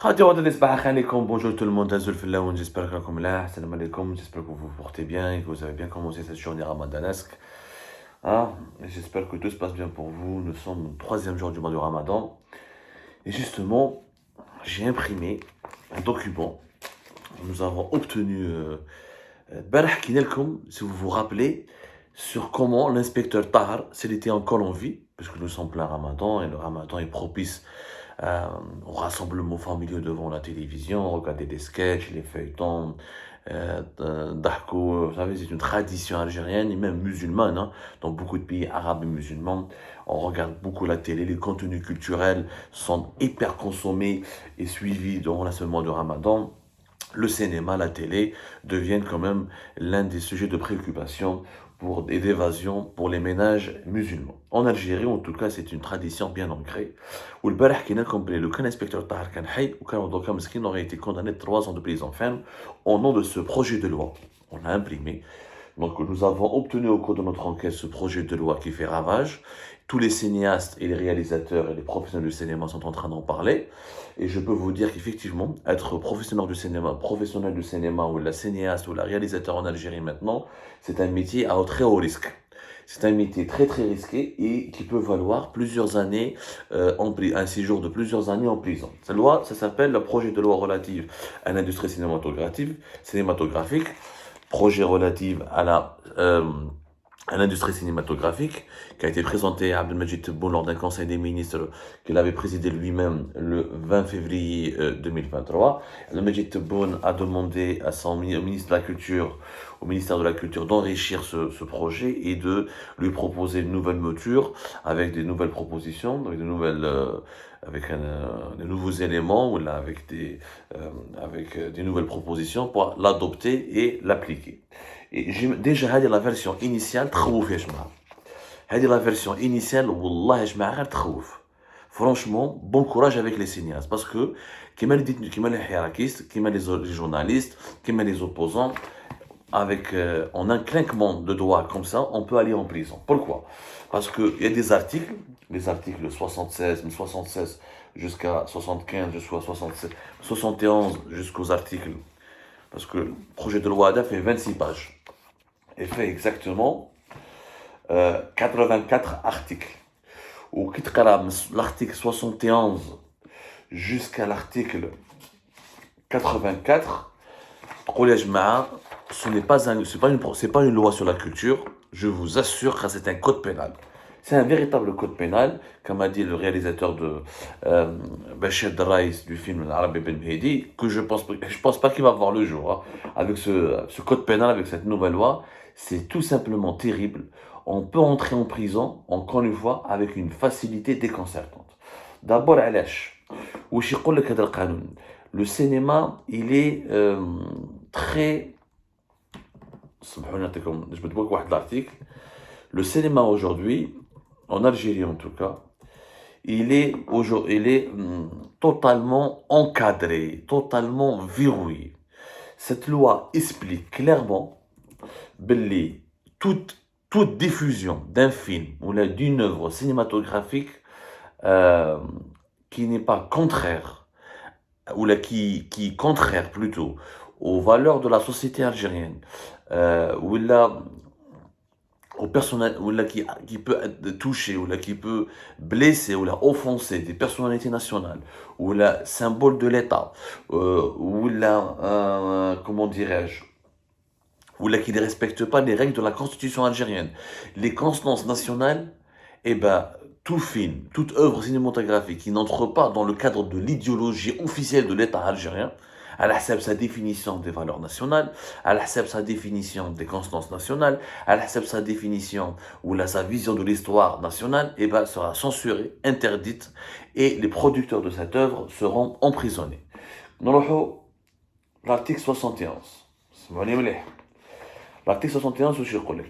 Khadi wa صباح عليكم, bonjour tout le monde, Azul Fillaoun, j'espère que vous allez bien, salam alaikum, j'espère que vous vous portez bien et que vous avez bien commencé cette journée ramadanesque. Hein, et j'espère que tout se passe bien pour vous. Nous sommes au troisième jour du mois de Ramadan. Et justement, j'ai imprimé un document que nous avons obtenu Barah Kinelkom, si vous vous rappelez, sur comment l'inspecteur Tahar, s'il était encore en vie, puisque nous sommes plein Ramadan et le Ramadan est propice euh, aux rassemblements familiaux devant la télévision, regarder des sketchs, les feuilletons, Dahko, vous savez, c'est une tradition algérienne et même musulmane. Hein. Dans beaucoup de pays arabes et musulmans, on regarde beaucoup la télé, les contenus culturels sont hyper consommés et suivis durant la semaine de Ramadan. Le cinéma, la télé deviennent quand même l'un des sujets de préoccupation et d'évasion pour les ménages musulmans. En Algérie, en tout cas, c'est une tradition bien ancrée. Où le barah qui n'a compris le inspecteur Tahar Kanhay, ou quand Doka Meskin aurait été condamné de 3 ans de prison ferme au nom de ce projet de loi. On l'a imprimé. Donc, nous avons obtenu au cours de notre enquête ce projet de loi qui fait ravage. Tous les cinéastes et les réalisateurs et les professionnels du cinéma sont en train d'en parler. Et je peux vous dire qu'effectivement, être professionnel du cinéma ou la cinéaste ou la réalisateur en Algérie maintenant, c'est un métier à très haut risque. C'est un métier très très risqué et qui peut valoir plusieurs années, un séjour de plusieurs années en prison. Cette loi, ça s'appelle le projet de loi relative à l'industrie cinématographique, projet relatif à l'industrie cinématographique, qui a été présenté à Abdelmajid Tebboune lors d'un conseil des ministres qu'il avait présidé lui-même le 20 février 2023. Abdelmajid Tebboune a demandé à son ministre de la Culture, au ministère de la Culture, d'enrichir ce projet et de lui proposer une nouvelle mouture avec des nouvelles propositions, avec de nouveaux éléments ou là, avec des nouvelles propositions pour l'adopter et l'appliquer. Et j'ai déjà هذه la version initiale تخوف يا جماعة. هذه la version initiale والله يا جماعة غير تخوف. Franchement, bon courage avec les cinéastes parce que كما اللي ديت كما les hiérarchistes, كما les journalistes, كما les opposants, avec en un clinquement de doigts comme ça, on peut aller en prison. Pourquoi? Parce qu'il y a des articles, les articles 76 jusqu'à 75, jusqu'à 76, 71 jusqu'aux articles, parce que le projet de loi ADA fait 26 pages et fait exactement 84 articles. Ou quitte l'article 71 jusqu'à l'article 84, ce n'est pas une loi sur la culture, je vous assure que c'est un code pénal. C'est un véritable code pénal, comme a dit le réalisateur de Bachir Draïs du film L'Arabe Ben Mehdi, que je pense pas qu'il va voir le jour. Hein. Avec ce code pénal, avec cette nouvelle loi, c'est tout simplement terrible. On peut entrer en prison, encore une fois, avec une facilité déconcertante. D'abord, علاش واش يقول لك هذا القانون. Le cinéma, il est très... Je vais te voir l'article. Le cinéma aujourd'hui, en Algérie en tout cas, il est totalement encadré, totalement verrouillé. Cette loi explique clairement que toute diffusion d'un film ou d'une œuvre cinématographique qui n'est pas contraire, ou qui est contraire plutôt aux valeurs de la société algérienne, ou là au personnel, ou là qui peut toucher, ou là qui peut blesser, ou là offenser des personnalités nationales, ou là symbole de l'État, ou là, comment dirais-je, ou là qui ne respecte pas les règles de la constitution algérienne, les constances nationales, eh ben, tout film, toute œuvre cinématographique qui n'entre pas dans le cadre de l'idéologie officielle de l'État algérien, à la sa définition des valeurs nationales, à la sa définition des constances nationales, à la sa définition ou sa vision de l'histoire nationale, eh ben, sera censurée, interdite, et les producteurs de cette œuvre seront emprisonnés. L'article 71. L'article 71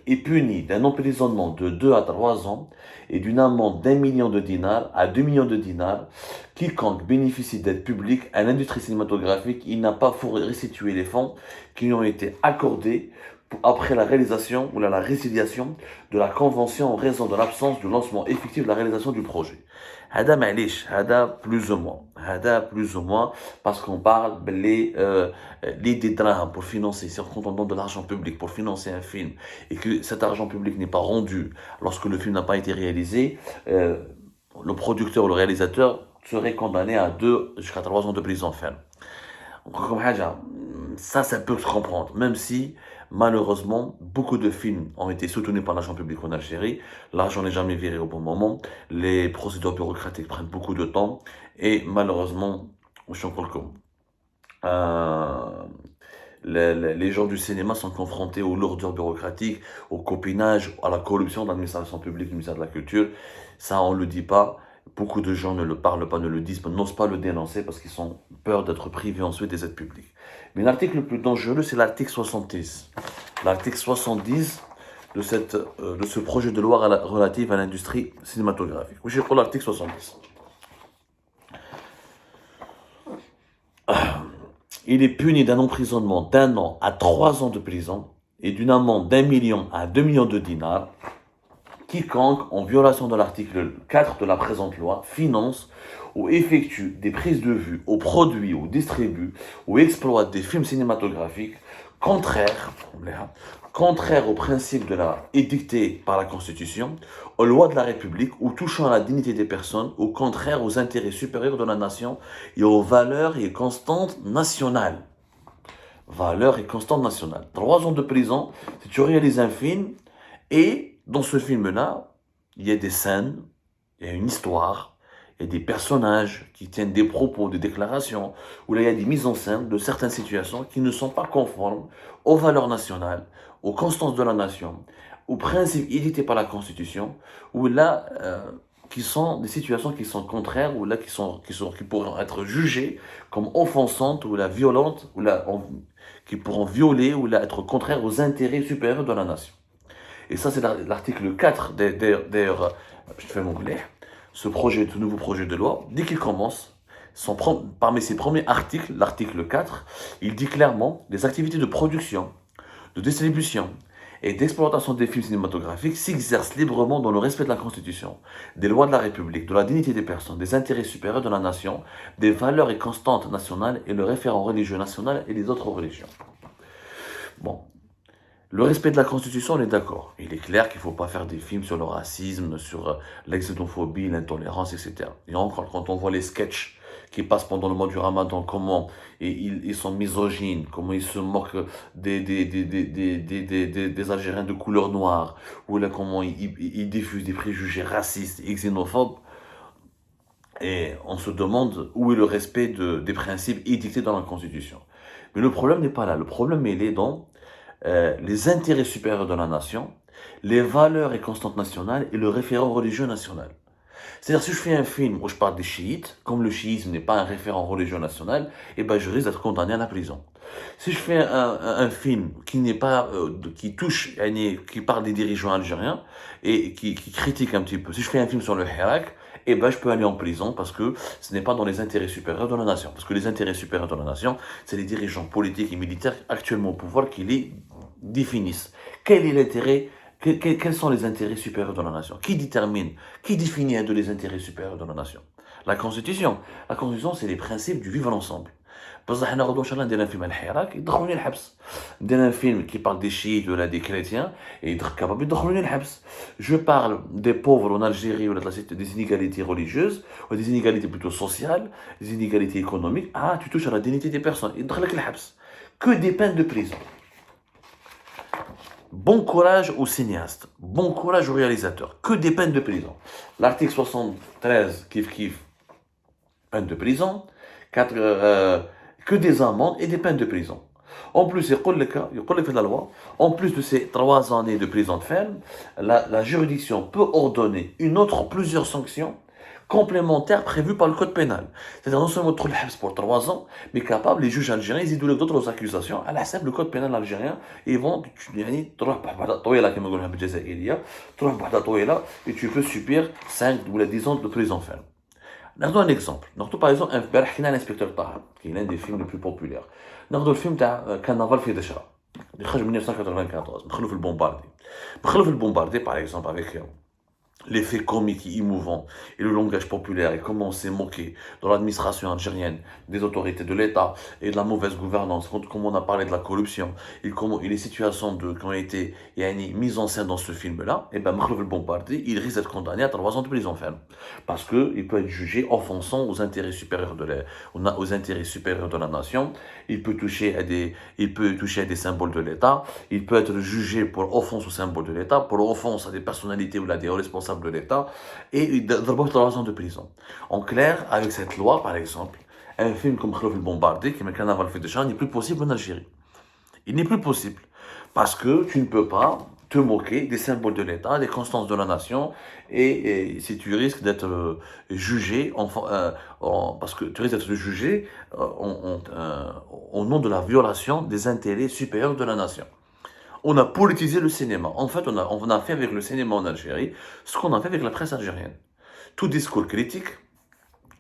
est puni d'un emprisonnement de 2 à 3 ans et d'une amende d'1 million de dinars à 2 millions de dinars. Quiconque bénéficie d'aide publique à l'industrie cinématographique, il n'a pas restitué les fonds qui lui ont été accordés après la réalisation ou la résiliation de la convention en raison de l'absence du lancement effectif de la réalisation du projet. هذا معليش, هذا plus ou moins. plus ou moins, parce qu'on parle les des drahams pour financer, c'est quand on donne de l'argent public pour financer un film, et que cet argent public n'est pas rendu lorsque le film n'a pas été réalisé, le producteur ou le réalisateur serait condamné à 2 jusqu'à 3 ans de prison ferme. Comme ça peut se comprendre, même si malheureusement beaucoup de films ont été soutenus par l'argent public en Algérie, l'argent n'est jamais viré au bon moment, les procédures bureaucratiques prennent beaucoup de temps et malheureusement, euh, les gens du cinéma sont confrontés aux lourdeurs bureaucratiques, au copinage, à la corruption de l'administration publique, du ministère de la Culture. Ça, on ne le dit pas. Beaucoup de gens ne le parlent pas, ne le disent pas, n'osent pas le dénoncer parce qu'ils ont peur d'être privés ensuite des aides publiques. Mais l'article le plus dangereux, c'est l'article 70. L'article 70 de ce projet de loi relatif à l'industrie cinématographique. Oui, j'ai pour l'article 70. Il est puni d'un emprisonnement d'1 an à 3 ans de prison et d'une amende d'1 million à 2 millions de dinars quiconque, en violation de l'article 4 de la présente loi, finance ou effectue des prises de vue ou produit ou distribue ou exploite des films cinématographiques contraires aux principes de la édictés par la Constitution, aux lois de la République ou touchant à la dignité des personnes, ou contraires aux intérêts supérieurs de la nation et aux valeurs et constantes nationales. Valeurs et constantes nationales. 3 ans de prison si tu réalises un film et dans ce film-là, il y a des scènes, il y a une histoire, il y a des personnages qui tiennent des propos, des déclarations, où là il y a des mises en scène de certaines situations qui ne sont pas conformes aux valeurs nationales, aux constances de la nation, aux principes édictés par la Constitution, où là, qui sont des situations qui sont contraires, ou là qui pourront être jugées comme offensantes, ou là violentes, ou là qui pourront violer, ou là être contraires aux intérêts supérieurs de la nation. Et ça, c'est l'article 4, d'ailleurs, je fais mon blé, ce nouveau projet de loi, dès qu'il commence, parmi ses premiers articles, l'article 4, il dit clairement les activités de production, de distribution et d'exploitation des films cinématographiques s'exercent librement dans le respect de la Constitution, des lois de la République, de la dignité des personnes, des intérêts supérieurs de la nation, des valeurs et constantes nationales et le référent religieux national et les autres religions. Bon. Le respect de la Constitution, on est d'accord. Il est clair qu'il ne faut pas faire des films sur le racisme, sur l'exophobie, l'intolérance, etc. Et encore, quand on voit les sketchs qui passent pendant le mois du Ramadan, comment ils sont misogynes, comment ils se moquent des Algériens de couleur noire, ou là, comment ils diffusent des préjugés racistes et xénophobes, et on se demande où est le respect des principes édictés dans la Constitution. Mais le problème n'est pas là. Le problème, il est dans les intérêts supérieurs de la nation, les valeurs et constantes nationales et le référent religieux national. C'est-à-dire, si je fais un film où je parle des chiites, comme le chiisme n'est pas un référent religieux national, eh ben, je risque d'être condamné à la prison. Si je fais un film qui n'est pas, qui touche, qui parle des dirigeants algériens et qui critique un petit peu, si je fais un film sur le Hirak, eh ben, je peux aller en prison parce que ce n'est pas dans les intérêts supérieurs de la nation. Parce que les intérêts supérieurs de la nation, c'est les dirigeants politiques et militaires actuellement au pouvoir qui les définissent. Quel est l'intérêt, quels sont les intérêts supérieurs de la nation? Qui détermine, qui définit un de les intérêts supérieurs de la nation? La Constitution. La Constitution, c'est les principes du vivre ensemble. بصح حنا غدوه ان شاء الله ندير فيلم على الحراك يدخلوني الحبس ندير فيلم qui parle des chiites ولا des chrétiens et capable يدخلوني الحبس. Je parle des pauvres en Algérie ou des inégalités religieuses ou des inégalités plutôt sociales, des inégalités économiques. Ah, tu touches à la dignité des personnes, يدخلك الحبس. Que des peines de prison. Bon courage aux cinéastes, bon courage aux réalisateurs, que des peines de prison. L'article 73, kiff, peine de prison, que des amendes et des peines de prison. En plus, il fait la loi, en plus de ces 3 années de prison ferme, la juridiction peut ordonner plusieurs sanctions complémentaires prévues par le code pénal. C'est-à-dire non seulement trop le pour 3 ans, mais capable, les juges algériens, ils idolent d'autres accusations à la simple le code pénal algérien, et ils vont, et tu peux subir 5 ou 10 ans de prison ferme. ناخذ un exemple. ناخذ par exemple امبارح حكينا على انسبكتور طه qui est l'un des films les plus populaires. ناخذ الفيلم تاع كارنفال في دشرة اللي خرج من 1994 مخلوف البومباردي. مخلوف البومباردي par exemple avec l'effet comique et émouvant et le langage populaire et comment on s'est moqué dans l'administration algérienne des autorités de l'État et de la mauvaise gouvernance, comment on a parlé de la corruption et comment et les situations qui ont été mises en scène dans ce film-là, et ben Mahlouf El Bombardier, il risque d'être condamné à 3 ans de prison ferme parce qu'il peut être jugé offensant aux intérêts supérieurs aux intérêts supérieurs de la nation, il peut toucher à des symboles de l'État, il peut être jugé pour offense aux symboles de l'État, pour offense à des personnalités ou à des responsables de l'État, et d'abord 3 ans de prison. En clair, avec cette loi, par exemple, un film comme Khlof el Bombardier, qui est un carnaval fait de char, n'est plus possible en Algérie. Il n'est plus possible. Parce que tu ne peux pas te moquer des symboles de l'État, des constances de la nation, et si tu risques d'être jugé, parce que tu risques d'être jugé au nom de la violation des intérêts supérieurs de la nation. On a politisé le cinéma. En fait, on a fait avec le cinéma en Algérie ce qu'on a fait avec la presse algérienne. Tout discours critique,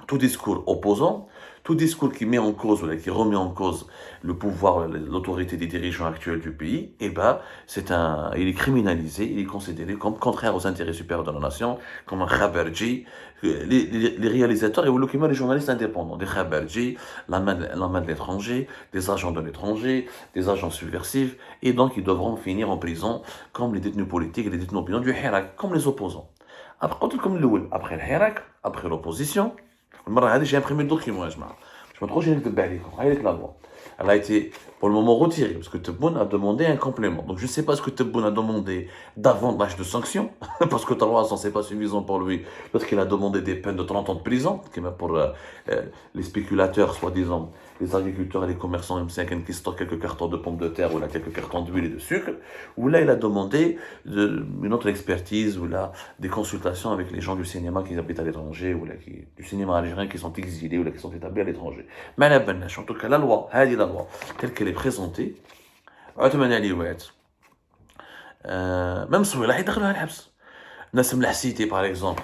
tout discours opposant, tout discours qui met en cause, ou qui remet en cause le pouvoir, l'autorité des dirigeants actuels du pays, il est criminalisé, il est considéré comme contraire aux intérêts supérieurs de la nation, comme un khabarji. Les réalisateurs et les journalistes indépendants, des khabarji, la main de l'étranger, des agents de l'étranger, des agents subversifs, et donc ils devront finir en prison comme les détenus politiques et les détenus d'opinion du Hirak, comme les opposants. Après le Hirak, après l'opposition, j'ai imprimé le document, je me trouve j'ai avec la loi. Elle a été pour le moment retirée parce que Tebboune a demandé un complément. Donc je ne sais pas ce que Tebboune a demandé davantage de sanctions, parce que 3 ans c'est pas suffisant pour lui, parce qu'il a demandé des peines de 30 ans de prison, qui est pour les spéculateurs, soi-disant, les agriculteurs et les commerçants M5 qui stockent quelques cartons de pommes de terre ou là, quelques cartons d'huile et de sucre, où là il a demandé une autre expertise, ou là des consultations avec les gens du cinéma qui habitent à l'étranger, ou là du cinéma algérien qui sont exilés ou là qui sont établis à l'étranger. Mais en tout cas la loi, telle qu'elle est présentée, même si elle a été Nassim Lahsiti, par exemple,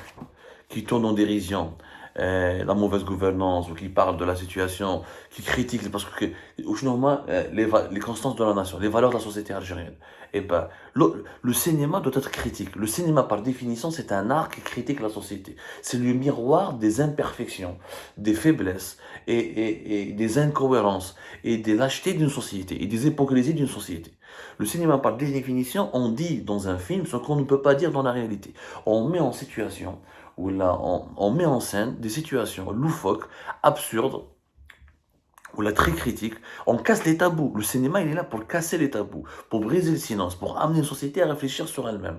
qui tourne en dérision la mauvaise gouvernance, ou qui parle de la situation, qui critique, parce que les constances de la nation, les valeurs de la société algérienne. Et ben, le cinéma doit être critique. Le cinéma, par définition, c'est un art qui critique la société. C'est le miroir des imperfections, des faiblesses, et des incohérences, et des lâchetés d'une société, et des hypocrisies d'une société. Le cinéma, par définition, on dit dans un film ce qu'on ne peut pas dire dans la réalité. On met en situation, où là, on met en scène des situations loufoques, absurdes, ou là, très critiques. On casse les tabous. Le cinéma, il est là pour casser les tabous, pour briser le silence, pour amener une société à réfléchir sur elle-même,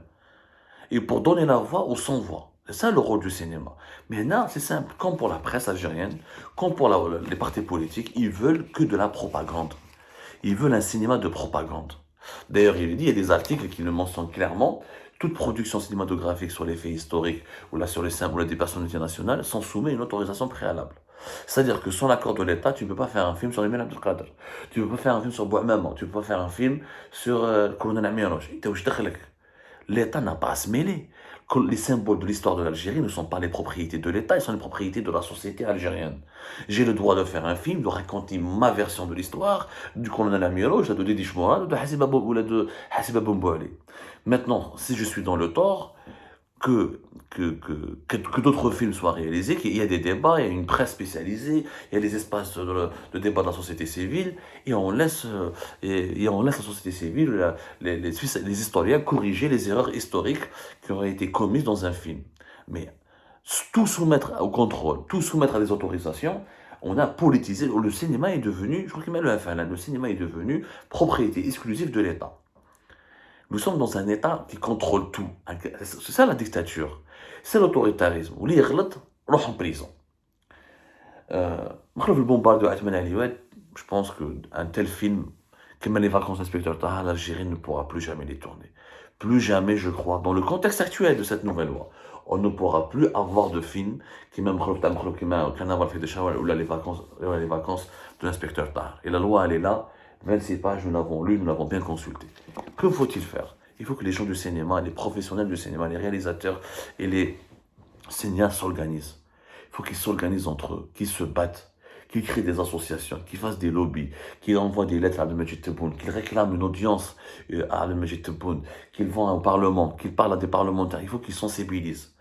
et pour donner la voix aux sans-voix. C'est ça le rôle du cinéma. Mais là, c'est simple. Comme pour la presse algérienne, comme pour les partis politiques, ils veulent que de la propagande. Ils veulent un cinéma de propagande. D'ailleurs, il y a des articles qui le mentionnent clairement. Toute production cinématographique sur les faits historiques ou là sur les symboles des personnalités nationales sont soumis à une autorisation préalable. C'est-à-dire que sans l'accord de l'État, tu ne peux pas faire un film sur Emile Abdelkader. Tu ne peux pas faire un film sur Bouamama. Tu ne peux pas faire un film sur Colonel Amirouche. L'État n'a pas à se mêler. Les symboles de l'histoire de l'Algérie ne sont pas les propriétés de l'État, ils sont les propriétés de la société algérienne. J'ai le droit de faire un film, de raconter ma version de l'histoire, du colonel Amirouche, de Dédi Chmoura, de Hassiba Bombouali. Maintenant, si je suis dans le tort, que d'autres films soient réalisés, qu'il y a des débats, il y a une presse spécialisée, il y a des espaces de débat de la société civile, et on laisse la société civile, les historiens corriger les erreurs historiques qui auraient été commises dans un film. Mais tout soumettre au contrôle, tout soumettre à des autorisations, on a politisé, le cinéma est devenu, je crois qu'il met le F1 là, le cinéma est devenu propriété exclusive de l'État. Nous sommes dans un État qui contrôle tout. C'est ça la dictature. C'est l'autoritarisme. Ou les غلط, روح en prison. Le bombardement de Atman Alioued, je pense qu'un tel film, comme les vacances d'inspecteur Taha, l'Algérie ne pourra plus jamais les tourner. Plus jamais, je crois, dans le contexte actuel de cette nouvelle loi, on ne pourra plus avoir de film qui même carnaval fait de Chawal ou les vacances de l'inspecteur Taha. Et la loi, elle est là. 26 pages, nous l'avons lu, nous l'avons bien consulté. Que faut-il faire? Il faut que les gens du cinéma, les professionnels du cinéma, les réalisateurs et les cinéastes s'organisent. Il faut qu'ils s'organisent entre eux, qu'ils se battent, qu'ils créent des associations, qu'ils fassent des lobbies, qu'ils envoient des lettres à Al-Majid Tebboune, qu'ils réclament une audience à Al-Majid Tebboune, qu'ils vont au Parlement, qu'ils parlent à des parlementaires. Il faut qu'ils sensibilisent.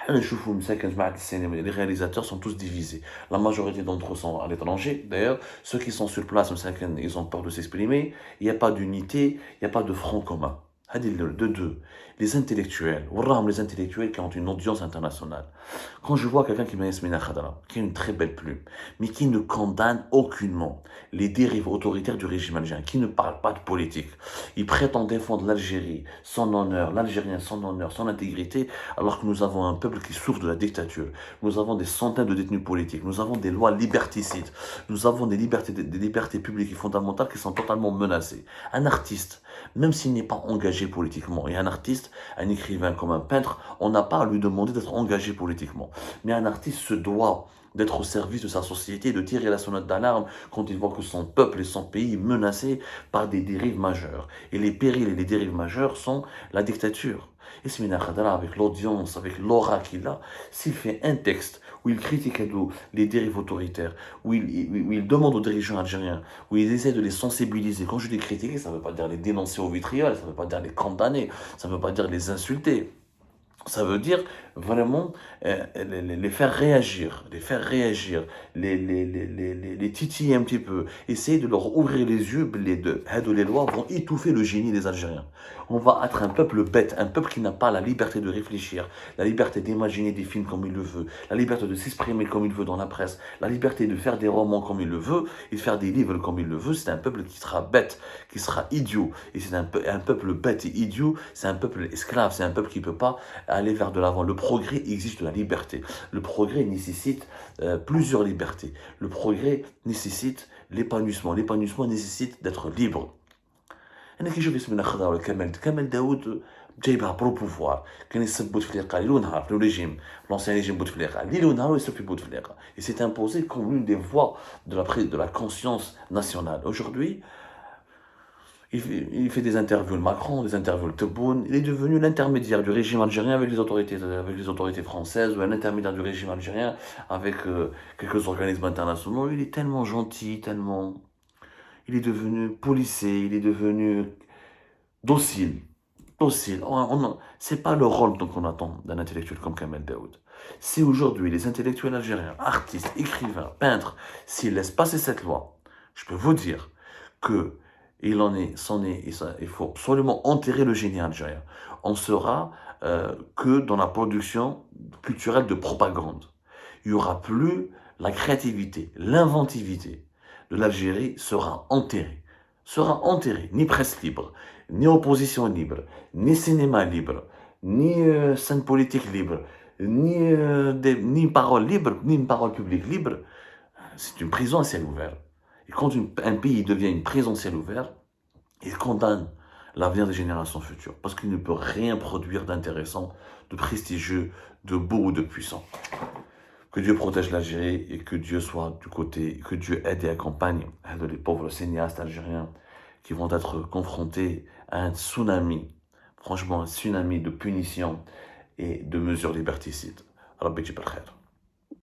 Les réalisateurs sont tous divisés. La majorité d'entre eux sont à l'étranger. D'ailleurs, ceux qui sont sur place, ils ont peur de s'exprimer. Il n'y a pas d'unité, il n'y a pas de front commun. De deux, les intellectuels, les intellectuels qui ont une audience internationale. Quand je vois quelqu'un qui met Yasmina Khadra, qui a une très belle plume, mais qui ne condamne aucunement les dérives autoritaires du régime algérien, qui ne parle pas de politique, il prétend défendre l'Algérie, son honneur, l'Algérien, son honneur, son intégrité, alors que nous avons un peuple qui souffre de la dictature. Nous avons des centaines de détenus politiques, nous avons des lois liberticides, nous avons des libertés publiques et fondamentales qui sont totalement menacées. Un artiste, même s'il n'est pas engagé politiquement, et un artiste, un écrivain comme un peintre, on n'a pas à lui demander d'être engagé politiquement. Mais un artiste se doit d'être au service de sa société, de tirer la sonnette d'alarme quand il voit que son peuple et son pays menacés par des dérives majeures. Et les périls et les dérives majeures sont la dictature. Et Yasmina Khadra, avec l'audience, avec l'aura qu'il a, s'il fait un texte où il critique les dérives autoritaires, où il demande aux dirigeants algériens, où il essaie de les sensibiliser. Quand je dis critiquer, ça ne veut pas dire les dénoncer au vitriol, ça ne veut pas dire les condamner, ça ne veut pas dire les insulter. Ça veut dire vraiment les faire réagir, les titiller un petit peu, essayer de leur ouvrir les yeux. Les lois vont étouffer le génie des Algériens. On va être un peuple bête, un peuple qui n'a pas la liberté de réfléchir, la liberté d'imaginer des films comme il le veut, la liberté de s'exprimer comme il veut dans la presse, la liberté de faire des romans comme il le veut et de faire des livres comme il le veut. C'est un peuple qui sera bête, qui sera idiot. Et c'est un peuple bête et idiot, c'est un peuple esclave, c'est un peuple qui ne peut pas aller vers de l'avant. Le progrès exige de la liberté. Le progrès nécessite plusieurs libertés. Le progrès nécessite l'épanouissement. L'épanouissement nécessite d'être libre. انا كي نشوف ياسمين خضر ولا كمال داوود جايبها برو بوفوار كان يسب بوتفليقه ليل ونهار لو ريجيم لونسيان ريجيم بوتفليقه ليل ونهار يسب في بوتفليقه et s'est imposé comme l'une des voix de la conscience nationale. Aujourd'hui, il fait des interviews de Macron, des interviews de Tebboune. Il est devenu l'intermédiaire du régime algérien avec les autorités françaises, ou un intermédiaire du régime algérien avec quelques organismes internationaux. Il est tellement gentil, tellement... Il est devenu policé, il est devenu docile. Docile. C'est pas le rôle qu'on attend d'un intellectuel comme Kamel Daoud. Si aujourd'hui les intellectuels algériens, artistes, écrivains, peintres, s'ils laissent passer cette loi, je peux vous dire que il faut absolument enterrer le génie algérien. On sera que dans la production culturelle de propagande. Il n'y aura plus la créativité, l'inventivité de l'Algérie sera enterrée. Sera enterrée. Ni presse libre, ni opposition libre, ni cinéma libre, ni scène politique libre, ni parole libre, ni une parole publique libre. C'est une prison à ciel ouvert. Et quand un pays devient une prison à ciel ouvert, il condamne l'avenir des générations futures. Parce qu'il ne peut rien produire d'intéressant, de prestigieux, de beau ou de puissant. Que Dieu protège l'Algérie et que Dieu soit du côté, que Dieu aide et accompagne les pauvres cinéastes algériens qui vont être confrontés à un tsunami, franchement un tsunami de punition et de mesures liberticides. Rabbi Jibal Khair.